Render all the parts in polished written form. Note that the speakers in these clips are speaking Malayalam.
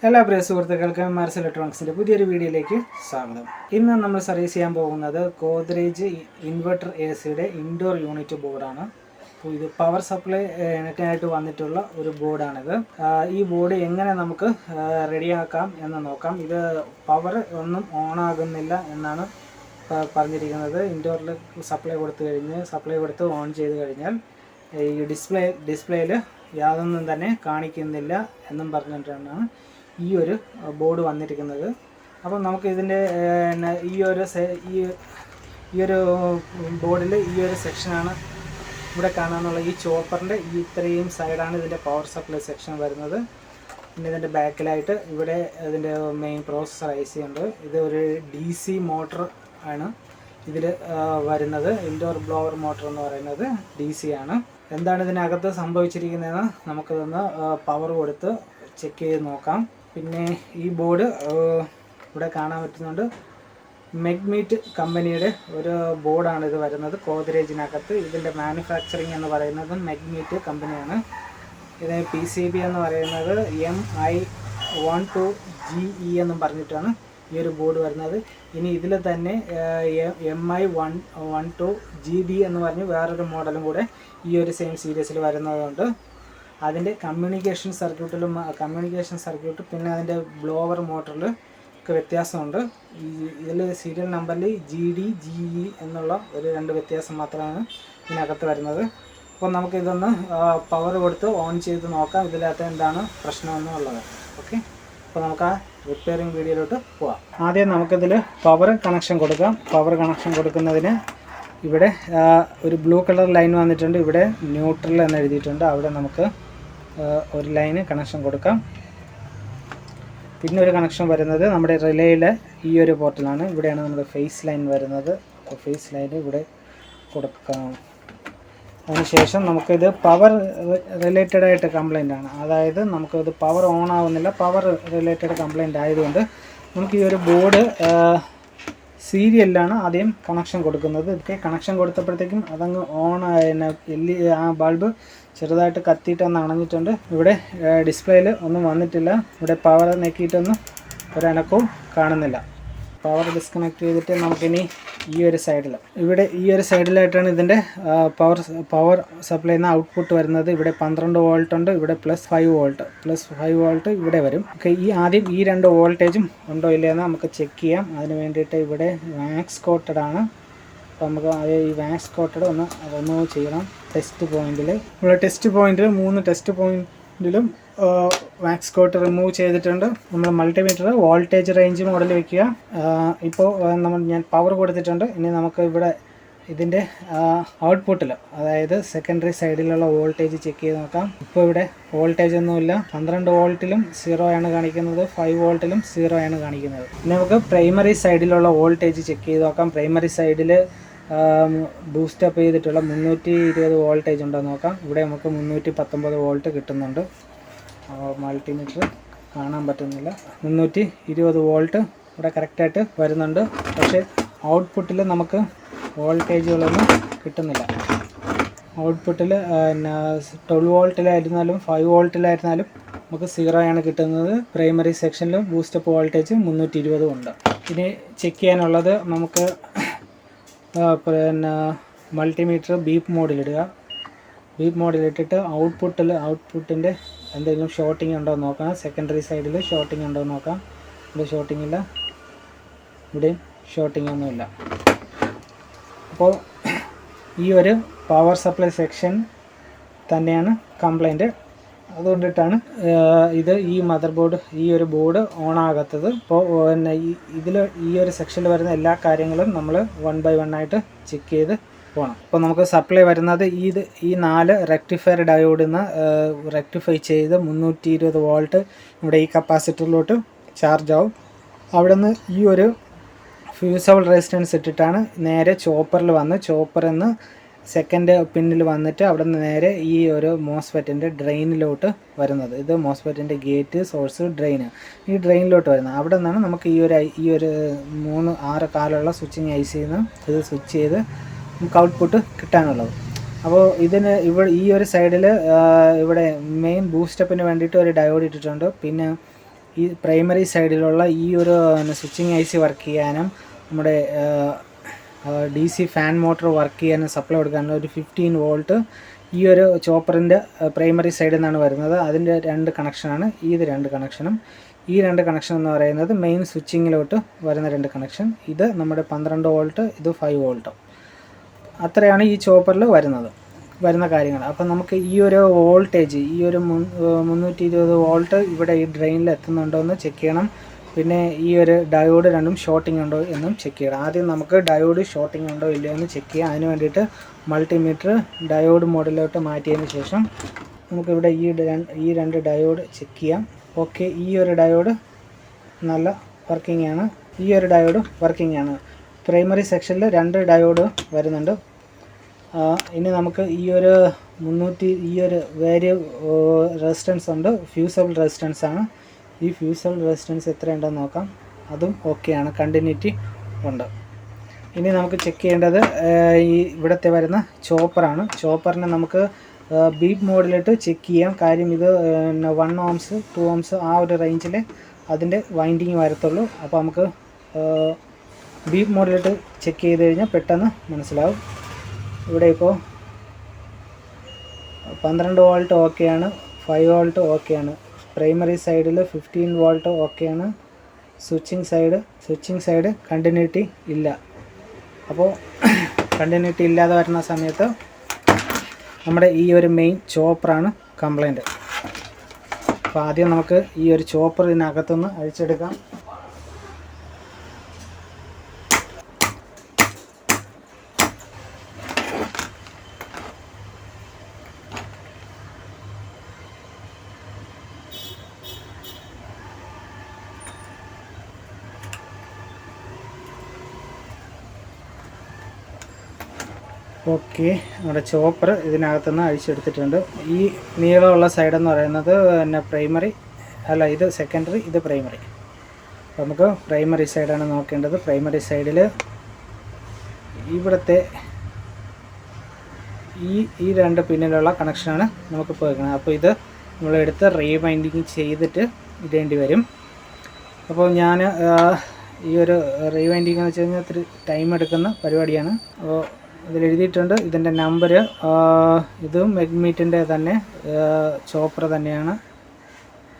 എല്ലാ പ്രിയ സുഹൃത്തുക്കൾക്കും മാർസ് ഇലക്ട്രോണിക്സിൻ്റെ പുതിയൊരു വീഡിയോയിലേക്ക് സ്വാഗതം. ഇന്ന് നമ്മൾ സർവീസ് ചെയ്യാൻ പോകുന്നത് ഗോദ്രേജ് ഇൻവെർട്ടർ എ സിയുടെ ഇൻഡോർ യൂണിറ്റ് ബോർഡാണ്. അപ്പോൾ ഇത് പവർ സപ്ലൈ ആയിട്ട് വന്നിട്ടുള്ള ഒരു ബോർഡാണിത്. ഈ ബോർഡ് എങ്ങനെ നമുക്ക് റെഡിയാക്കാം എന്ന് നോക്കാം. ഇത് പവർ ഒന്നും ഓണാകുന്നില്ല എന്നാണ് പറഞ്ഞിരിക്കുന്നത്. ഇൻഡോറിൽ സപ്ലൈ കൊടുത്ത് ഓൺ ചെയ്ത് കഴിഞ്ഞാൽ ഈ ഡിസ്പ്ലേയിൽ യാതൊന്നും തന്നെ കാണിക്കുന്നില്ല എന്നും പറഞ്ഞിട്ടാണ് ഈ ഒരു ബോർഡ് വന്നിരിക്കുന്നത്. അപ്പം നമുക്ക് ഇതിൻ്റെ ഈ ഒരു ബോർഡിൽ ഈ ഒരു സെക്ഷനാണ് ഇവിടെ കാണാനുള്ള ഈ ചോപ്പറിൻ്റെ ഇത്രയും സൈഡാണ് ഇതിൻ്റെ പവർ സപ്ലൈ സെക്ഷൻ വരുന്നത്. പിന്നെ ഇതിൻ്റെ ബാക്കിലായിട്ട് ഇവിടെ ഇതിൻ്റെ മെയിൻ പ്രോസസ്സർ IC ഉണ്ട്. ഇത് ഒരു DC മോട്ടർ ആണ് ഇതിൽ വരുന്നത്. ഇൻഡോർ ബ്ലോവർ മോട്ടർ എന്ന് പറയുന്നത് DC ആണ്. എന്താണ് ഇതിനകത്ത് സംഭവിച്ചിരിക്കുന്നതെന്ന് നമുക്കിതൊന്ന് പവർ കൊടുത്ത് ചെക്ക് ചെയ്ത് നോക്കാം. പിന്നെ ഈ ബോർഡ് ഇവിടെ കാണാൻ പറ്റുന്നുണ്ട്. മെഗ്മീറ്റ് കമ്പനിയുടെ ഒരു ബോർഡാണ് ഇത് വരുന്നത് ഗോദ്രേജിനകത്ത്. ഇതിൻ്റെ മാനുഫാക്ചറിങ് എന്ന് പറയുന്നത് മെഗ്മീറ്റ് കമ്പനിയാണ്. ഇത് PCB എന്ന് പറയുന്നത് MI12GE എന്നും പറഞ്ഞിട്ടാണ് ഈ ഒരു ബോർഡ് വരുന്നത്. ഇനി ഇതിൽ തന്നെ MI12GB എന്ന് പറഞ്ഞ് വേറൊരു മോഡലും കൂടെ ഈ ഒരു സെയിം സീരീസിൽ വരുന്നതുകൊണ്ട് അതിൻ്റെ കമ്മ്യൂണിക്കേഷൻ സർക്യൂട്ട് പിന്നെ അതിൻ്റെ ബ്ലോവർ മോട്ടറിൽ ഒക്കെ വ്യത്യാസമുണ്ട്. ഇതിൽ സീരിയൽ നമ്പറിൽ GD GE എന്നുള്ള ഒരു രണ്ട് വ്യത്യാസം മാത്രമാണ് ഇതിനകത്ത് വരുന്നത്. അപ്പോൾ നമുക്കിതൊന്ന് പവർ കൊടുത്ത് ഓൺ ചെയ്ത് നോക്കാം ഇതിനകത്ത് എന്താണ് പ്രശ്നമെന്നുള്ളത്. ഓക്കെ, അപ്പോൾ നമുക്ക് ആ റിപ്പയറിംഗ് വീഡിയോയിലോട്ട് പോവാം. ആദ്യം നമുക്കിതിൽ പവർ കണക്ഷൻ കൊടുക്കാം. പവർ കണക്ഷൻ കൊടുക്കുന്നതിന് ഇവിടെ ഒരു ബ്ലൂ കളർ ലൈൻ വന്നിട്ടുണ്ട്. ഇവിടെ ന്യൂട്രൽ എന്ന് എഴുതിയിട്ടുണ്ട്. അവിടെ നമുക്ക് ഒരു ലൈന് കണക്ഷൻ കൊടുക്കാം. പിന്നെ ഒരു കണക്ഷൻ വരുന്നത് നമ്മുടെ റിലേയിലെ ഈ ഒരു പോർട്ടിലാണ്. ഇവിടെയാണ് നമ്മുടെ ഫേസ് ലൈൻ വരുന്നത്. ഫേസ് ലൈൻ ഇവിടെ കൊടുക്കാം. അതിനുശേഷം നമുക്കിത് പവർ റിലേറ്റഡ് ആയിട്ട് കംപ്ലൈൻ്റ് ആണ്. അതായത് നമുക്കിത് പവർ ഓൺ ആവുന്നില്ല. പവർ റിലേറ്റഡ് കംപ്ലൈൻ്റ് ആയതുകൊണ്ട് നമുക്ക് ഈ ഒരു ബോർഡ് സീരിയലിലാണ് ആദ്യം കണക്ഷൻ കൊടുക്കുന്നത്. ഇതൊക്കെ കണക്ഷൻ കൊടുത്തപ്പോഴത്തേക്കും അതങ്ങ് ഓൺ ആ ബൾബ് ചെറുതായിട്ട് കത്തിയിട്ടൊന്ന് അണഞ്ഞിട്ടുണ്ട്. ഇവിടെ ഡിസ്പ്ലേയിൽ ഒന്നും വന്നിട്ടില്ല. ഇവിടെ പവർ നെക്കിയിട്ടൊന്നും ഒരനക്കവും കാണുന്നില്ല. പവർ ഡിസ്കണക്ട് ചെയ്തിട്ട് നമുക്കിനി ഈ ഒരു സൈഡിലായിട്ടാണ് ഇതിൻ്റെ പവർ സപ്ലൈ ചെയ്യുന്ന ഔട്ട്പുട്ട് വരുന്നത്. ഇവിടെ 12 വോൾട്ട് ഉണ്ട്. ഇവിടെ +5 വോൾട്ട് ഇവിടെ വരും. ഓക്കെ, ആദ്യം ഈ രണ്ട് വോൾട്ടേജും ഉണ്ടോ ഇല്ലയെന്ന് നമുക്ക് ചെക്ക് ചെയ്യാം. അതിന് വേണ്ടിയിട്ട് ഇവിടെ വാക്സ് കോട്ടഡ് ആണ്. അപ്പോൾ നമുക്ക് ഈ വാക്സ് കോട്ടഡ് ഒന്ന് ചെയ്യണം. ടെസ്റ്റ് പോയിന്റിൽ ഇവിടെ 3 ടെസ്റ്റ് പോയിന്റിലും വാക്സ് കോട്ട് റിമൂവ് ചെയ്തിട്ടുണ്ട്. നമ്മൾ മൾട്ടിമീറ്റർ വോൾട്ടേജ് റേഞ്ച് മോഡൽ വയ്ക്കുക. ഇപ്പോൾ ഞാൻ പവർ കൊടുത്തിട്ടുണ്ട്. ഇനി നമുക്ക് ഇവിടെ ഇതിൻ്റെ ഔട്ട്പുട്ടിൽ, അതായത് സെക്കൻഡറി സൈഡിലുള്ള വോൾട്ടേജ് ചെക്ക് ചെയ്ത് നോക്കാം. ഇപ്പോൾ ഇവിടെ വോൾട്ടേജ് ഒന്നുമില്ല. 12 വോൾട്ടിലും 0 ആണ് കാണിക്കുന്നത്, 5 വോൾട്ടിലും 0 ആണ് കാണിക്കുന്നത്. ഇനി നമുക്ക് പ്രൈമറി സൈഡിലുള്ള വോൾട്ടേജ് ചെക്ക് ചെയ്ത് നോക്കാം. പ്രൈമറി സൈഡിൽ ബൂസ്റ്റപ്പ് ചെയ്തിട്ടുള്ള 320 വോൾട്ടേജ് ഉണ്ടോ നോക്കാം. ഇവിടെ നമുക്ക് 319 വോൾട്ട് കിട്ടുന്നുണ്ട്. മൾട്ടിമീറ്റർ കാണാൻ പറ്റുന്നില്ല. 320 വോൾട്ട് ഇവിടെ കറക്റ്റായിട്ട് വരുന്നുണ്ട്. പക്ഷേ ഔട്ട്പുട്ടിൽ നമുക്ക് വോൾട്ടേജുകളൊന്നും കിട്ടുന്നില്ല. ഔട്ട്പുട്ടിൽ 12 വോൾട്ടിലായിരുന്നാലും 5 വോൾട്ടിലായിരുന്നാലും നമുക്ക് 0 ആണ് കിട്ടുന്നത്. പ്രൈമറി സെക്ഷനിൽ ബൂസ്റ്റപ്പ് വോൾട്ടേജ് 320 ഉണ്ട്. ഇനി ചെക്ക് ചെയ്യാനുള്ളത് നമുക്ക് മൾട്ടിമീറ്റർ ബീപ്പ് മോഡിലിടുക. ബീപ്പ് മോഡിലിട്ടിട്ട് ഔട്ട്പുട്ടിൻ്റെ എന്തെങ്കിലും ഷോർട്ടിങ് ഉണ്ടോ എന്ന് നോക്കാം. സെക്കൻഡറി സൈഡിൽ ഷോർട്ടിങ് ഉണ്ടോ എന്ന് നോക്കാം. ഇവിടെ ഷോർട്ടിങ് ഇല്ല, ഇവിടെയും ഷോർട്ടിങ് ഒന്നുമില്ല. അപ്പോൾ ഈ ഒരു പവർ സപ്ലൈ സെക്ഷൻ തന്നെയാണ് കംപ്ലൈൻറ്റ്. അതുകൊണ്ടിട്ടാണ് ഈ മദർ ബോർഡ് ഈ ഒരു ബോർഡ് ഓൺ ആകാത്തത്. അപ്പോൾ ഇതിൽ ഈ ഒരു സെക്ഷനിൽ വരുന്ന എല്ലാ കാര്യങ്ങളും നമ്മൾ 1 by 1 ആയിട്ട് ചെക്ക് ചെയ്ത് പോകണം. അപ്പോൾ നമുക്ക് സപ്ലൈ വരുന്നത് ഈ 4 റെക്ടിഫയർ ഡയോഡിൽ നിന്ന് റെക്ടിഫൈ ചെയ്ത് 320 വോൾട്ട് ഇവിടെ ഈ കപ്പാസിറ്ററിലോട്ട് ചാർജ് ആവും. അവിടെ നിന്ന് ഈ ഒരു ഫ്യൂസബിൾ റെസിസ്റ്റൻസ് ഇട്ടിട്ടാണ് നേരെ ചോപ്പറിൽ വന്ന് ചോപ്പറിൽ നിന്ന് സെക്കൻഡ് പിന്നിൽ വന്നിട്ട് അവിടെ നിന്ന് നേരെ ഈ ഒരു മോസ്ഫെറ്റിൻ്റെ ഡ്രെയിനിലോട്ട് വരുന്നത്. ഇത് മോസ്ഫെറ്റിൻ്റെ ഗേറ്റ്, സോഴ്സ്, ഡ്രെയിൻ. ഈ ഡ്രെയിനിലോട്ട് വരുന്നത് അവിടെ നിന്നാണ് നമുക്ക് ഈ ഒരു 6 കാലുള്ള സ്വിച്ചിങ് ICന്ന് ഇത് സ്വിച്ച് ചെയ്ത് നമുക്ക് ഔട്ട്പുട്ട് കിട്ടാനുള്ളത്. അപ്പോൾ ഇതിന് ഈ ഒരു സൈഡിൽ ഇവിടെ മെയിൻ ബൂസ്റ്റപ്പിന് വേണ്ടിയിട്ട് ഒരു ഡയോഡ് ഇട്ടിട്ടുണ്ട്. പിന്നെ ഈ പ്രൈമറി സൈഡിലുള്ള ഈ ഒരു സ്വിച്ചിങ് ഐ സി വർക്ക് ചെയ്യാനും നമ്മുടെ DC ഫാൻ മോട്ടർ വർക്ക് ചെയ്യാനും സപ്ലൈ കൊടുക്കാനും ഒരു 15 വോൾട്ട് ഈ ഒരു ചോപ്പറിൻ്റെ പ്രൈമറി സൈഡിൽ നിന്നാണ് വരുന്നത്. അതിൻ്റെ 2 കണക്ഷനാണ് ഇത് 2 കണക്ഷനും. ഈ 2 കണക്ഷൻ എന്ന് പറയുന്നത് മെയിൻ സ്വിച്ചിങ്ങിലോട്ട് വരുന്ന 2 കണക്ഷൻ. ഇത് നമ്മുടെ 12 വോൾട്ട്, ഇത് 5 വോൾട്ട്. അത്രയാണ് ഈ ചോപ്പറിൽ വരുന്ന കാര്യങ്ങൾ. അപ്പം നമുക്ക് ഈ ഒരു വോൾട്ടേജ്, ഈ ഒരു 320 വോൾട്ട് ഇവിടെ ഈ ഡ്രെയിനിൽ എത്തുന്നുണ്ടോ എന്ന് ചെക്ക് ചെയ്യണം. പിന്നെ ഈ ഒരു ഡയോഡ് രണ്ടും ഷോർട്ടിംഗ് ഉണ്ടോ എന്നും ചെക്ക് ചെയ്യണം. ആദ്യം നമുക്ക് ഡയോഡ് ഷോർട്ടിംഗ് ഉണ്ടോ ഇല്ലയോ എന്ന് ചെക്ക് ചെയ്യാം. അതിന് വേണ്ടിയിട്ട് മൾട്ടിമീറ്റർ ഡയോഡ് മോഡിലോട്ട് മാറ്റിയതിന് ശേഷം നമുക്കിവിടെ ഈ 2 ഡയോഡ് ചെക്ക് ചെയ്യാം. ഓക്കെ, ഈ ഒരു ഡയോഡ് നല്ല വർക്കിംഗ് ആണ്. ഈ ഒരു ഡയോഡ് വർക്കിംഗ് ആണ്. പ്രൈമറി സെക്ഷനിൽ 2 ഡയോഡ് വരുന്നുണ്ട്. ഇനി നമുക്ക് ഈ ഒരു വേരിയ റെസിസ്റ്റൻസ് ഉണ്ട്, ഫ്യൂസബിൾ റെസിസ്റ്റൻസ് ആണ്. ഈ ഫ്യൂസബിൾ റെസിസ്റ്റൻസ് എത്രയുണ്ടെന്ന് നോക്കാം. അതും ഓക്കെയാണ്, കണ്ടിന്യൂറ്റി ഉണ്ട്. ഇനി നമുക്ക് ചെക്ക് ചെയ്യേണ്ടത് ഈ ഇവിടുത്തെ വരുന്ന ചോപ്പറാണ്. ചോപ്പറിനെ നമുക്ക് ബീപ്പ് മോഡിലിട്ട് ചെക്ക് ചെയ്യാം. കാര്യം ഇത് 1 ohms 2 ohms ആ ഒരു റേഞ്ചിൽ അതിൻ്റെ വൈൻഡിങ് വരത്തുള്ളൂ. അപ്പോൾ നമുക്ക് ബീപ്പ് മോഡിലിട്ട് ചെക്ക് ചെയ്ത് കഴിഞ്ഞാൽ പെട്ടെന്ന് മനസ്സിലാവും. ഇവിടെ ഇപ്പോൾ 12 വോൾട്ട് ഓക്കെയാണ്, 5 വോൾട്ട് ഓക്കെയാണ്. പ്രൈമറി സൈഡിൽ 15 വോൾട്ട് ഓക്കെയാണ്. സ്വിച്ചിങ് സൈഡ് കണ്ടിന്യൂറ്റി ഇല്ല. അപ്പോൾ കണ്ടിന്യൂറ്റി ഇല്ലാതെ വരുന്ന സമയത്ത് നമ്മുടെ ഈ ഒരു മെയിൻ ചോപ്പറാണ് കംപ്ലൈൻറ്റ്. അപ്പോൾ ആദ്യം നമുക്ക് ഈ ഒരു ചോപ്പർ ഇതിനകത്തുനിന്ന് അഴിച്ചെടുക്കാം. ഓക്കെ, നമ്മുടെ ചോപ്പർ ഇതിനകത്തുനിന്ന് അഴിച്ചെടുത്തിട്ടുണ്ട്. ഈ നീളമുള്ള സൈഡെന്ന് പറയുന്നത് പിന്നെ പ്രൈമറി അല്ല, ഇത് സെക്കൻഡറി, ഇത് പ്രൈമറി. അപ്പോൾ നമുക്ക് പ്രൈമറി സൈഡാണ് നോക്കേണ്ടത്. പ്രൈമറി സൈഡിൽ ഇവിടുത്തെ ഈ 2 പിന്നിലുള്ള കണക്ഷനാണ് നമുക്ക് പോയിരിക്കുന്നത്. അപ്പോൾ ഇത് നമ്മളെടുത്ത് റീവൈൻഡിങ് ചെയ്തിട്ട് ഇടേണ്ടി വരും. അപ്പോൾ ഞാൻ ഈ ഒരു റീവൈൻഡിങ് എന്ന് വെച്ച് കഴിഞ്ഞാൽ ഒത്തിരി ടൈം എടുക്കുന്ന പരിപാടിയാണ്. അപ്പോൾ ഇതിലെഴുതിയിട്ടുണ്ട് ഇതിൻ്റെ നമ്പർ. ഇതും മെഗ്മീറ്റിൻ്റെ തന്നെ ചോപ്പർ തന്നെയാണ്.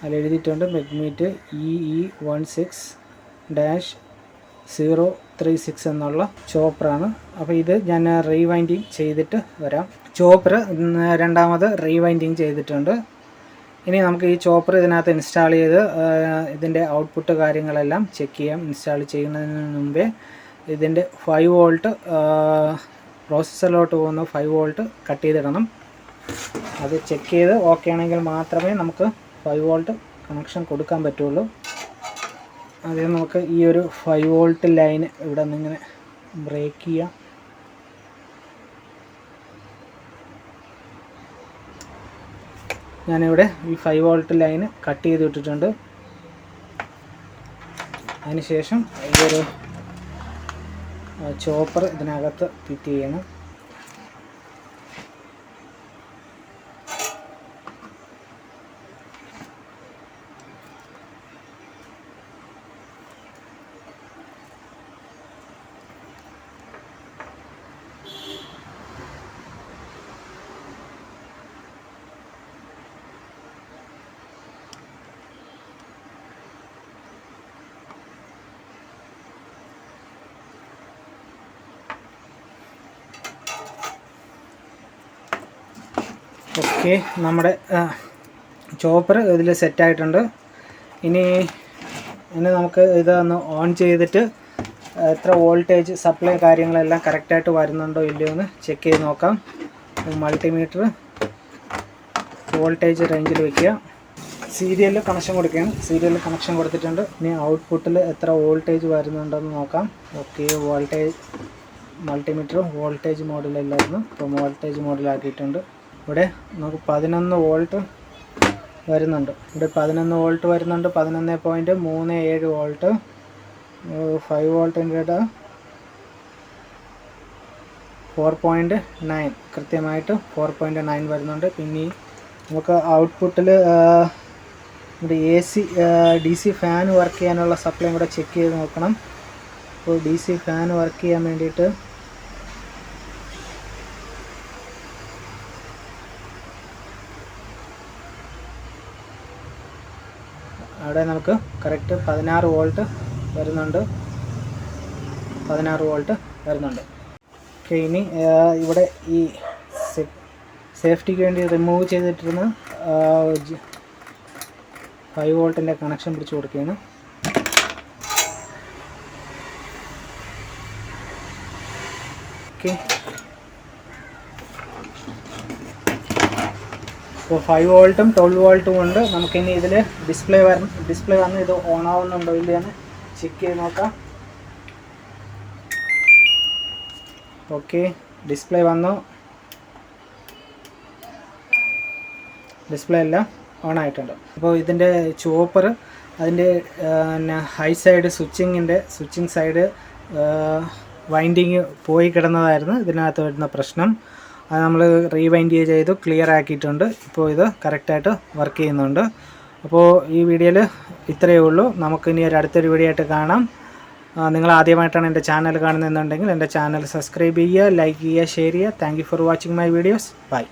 അതിലെഴുതിയിട്ടുണ്ട് മെഗ്മീറ്റ് EE16-036 എന്നുള്ള ചോപ്പറാണ്. അപ്പോൾ ഇത് ഞാൻ റീവൈൻഡിങ് ചെയ്തിട്ട് വരാം. ചോപ്പർ രണ്ടാമത് റീവൈൻഡിങ് ചെയ്തിട്ടുണ്ട്. ഇനി നമുക്ക് ഈ ചോപ്പർ ഇതിനകത്ത് ഇൻസ്റ്റാൾ ചെയ്ത് ഇതിൻ്റെ ഔട്ട്പുട്ട് കാര്യങ്ങളെല്ലാം ചെക്ക് ചെയ്യാം. ഇൻസ്റ്റാൾ ചെയ്യുന്നതിന് മുമ്പേ ഇതിൻ്റെ 5 വോൾട്ട് പ്രോസസ്സറിലോട്ട് പോകുന്ന 5 വോൾട്ട് കട്ട് ചെയ്തിടണം. അത് ചെക്ക് ചെയ്ത് ഓക്കെ ആണെങ്കിൽ മാത്രമേ നമുക്ക് 5 വോൾട്ട് കണക്ഷൻ കൊടുക്കാൻ പറ്റുള്ളൂ. ആദ്യം നമുക്ക് ഈ ഒരു 5 വോൾട്ട് ലൈൻ ഇവിടെ നിന്നിങ്ങനെ ബ്രേക്ക് ചെയ്യാം. ഞാനിവിടെ ഈ 5 വോൾട്ട് ലൈന് കട്ട് ചെയ്ത് ഇട്ടിട്ടുണ്ട്. അതിനുശേഷം ഈ ഒരു ചോപ്പർ ഇതിനകത്ത് ഫിറ്റ് ചെയ്യണം. ഓക്കെ, നമ്മുടെ ചോപ്പർ ഇതിൽ സെറ്റായിട്ടുണ്ട്. ഇനി നമുക്ക് ഇതൊന്ന് ഓൺ ചെയ്തിട്ട് എത്ര വോൾട്ടേജ് സപ്ലൈ കാര്യങ്ങളെല്ലാം കറക്റ്റായിട്ട് വരുന്നുണ്ടോ ഇല്ലയോ എന്ന് ചെക്ക് ചെയ്ത് നോക്കാം. മൾട്ടിമീറ്റർ വോൾട്ടേജ് റേഞ്ചിൽ വയ്ക്കുക. സീരിയലിൽ കണക്ഷൻ കൊടുക്കുകയാണ്. സീരിയലിൽ കണക്ഷൻ കൊടുത്തിട്ടുണ്ട്. ഇനി ഔട്ട്പുട്ടിൽ എത്ര വോൾട്ടേജ് വരുന്നുണ്ടെന്ന് നോക്കാം. ഓക്കെ, മൾട്ടിമീറ്റർ വോൾട്ടേജ് മോഡിലല്ലായിരുന്നു, ഇപ്പോൾ വോൾട്ടേജ് മോഡിലാക്കിയിട്ടുണ്ട്. ഇവിടെ നമുക്ക് 11 വോൾട്ട് വരുന്നുണ്ട്. ഇവിടെ 11 വോൾട്ട് വരുന്നുണ്ട്. 11.37 വോൾട്ട്. 5 വോൾട്ടിൻ്റെ 4.9 കൃത്യമായിട്ട് 4.9 വരുന്നുണ്ട്. പിന്നെ നമുക്ക് ഔട്ട്പുട്ടിൽ ഇവിടെ AC DC ഫാൻ വർക്ക് ചെയ്യാനുള്ള സപ്ലൈയും കൂടെ ചെക്ക് ചെയ്ത് നോക്കണം. അപ്പോൾ DC ഫാൻ വർക്ക് ചെയ്യാൻ വേണ്ടിയിട്ട് അവിടെ നമുക്ക് കറക്റ്റ് 16 വോൾട്ട് വരുന്നുണ്ട്. 16 വോൾട്ട് വരുന്നുണ്ട്. ഓക്കെ, ഇനി ഇവിടെ ഈ സേഫ്റ്റിക്ക് വേണ്ടി റിമൂവ് ചെയ്തിട്ടിരുന്ന 5 വോൾട്ടിൻ്റെ കണക്ഷൻ പിടിച്ച് കൊടുക്കുകയാണ്. ഓക്കെ, ഇപ്പോൾ 5 വോൾട്ടും 12 വോൾട്ടും ഉണ്ട്. നമുക്കിനി ഇതിൽ ഡിസ്പ്ലേ വന്ന് ഇത് ഓൺ ആവുന്നുണ്ടോ ഇല്ലയെന്ന് ചെക്ക് ചെയ്ത് നോക്കാം. ഓക്കെ, ഡിസ്പ്ലേ വന്നു. ഡിസ്പ്ലേ എല്ലാം ഓൺ ആയിട്ടുണ്ട്. അപ്പോൾ ഇതിൻ്റെ ചോപ്പർ അതിൻ്റെ high side switching side winding പോയി കിടന്നതായിരുന്നു ഇതിനകത്ത് വരുന്ന പ്രശ്നം. അത് നമ്മൾ റീവൈൻഡ് ചെയ്തു ക്ലിയർ ആക്കിയിട്ടുണ്ട്. ഇപ്പോൾ ഇത് കറക്റ്റായിട്ട് വർക്ക് ചെയ്യുന്നുണ്ട്. അപ്പോൾ ഈ വീഡിയോയിൽ ഇത്രയേ ഉള്ളൂ. നമുക്കിനി അടുത്തൊരു വീഡിയോ ആയിട്ട് കാണാം. നിങ്ങൾ ആദ്യമായിട്ടാണ് എൻ്റെ ചാനൽ കാണുന്നതെന്നുണ്ടെങ്കിൽ എൻ്റെ ചാനൽ സബ്സ്ക്രൈബ് ചെയ്യുക, ലൈക്ക് ചെയ്യുക, ഷെയർ ചെയ്യുക. Thank you for watching my videos. By.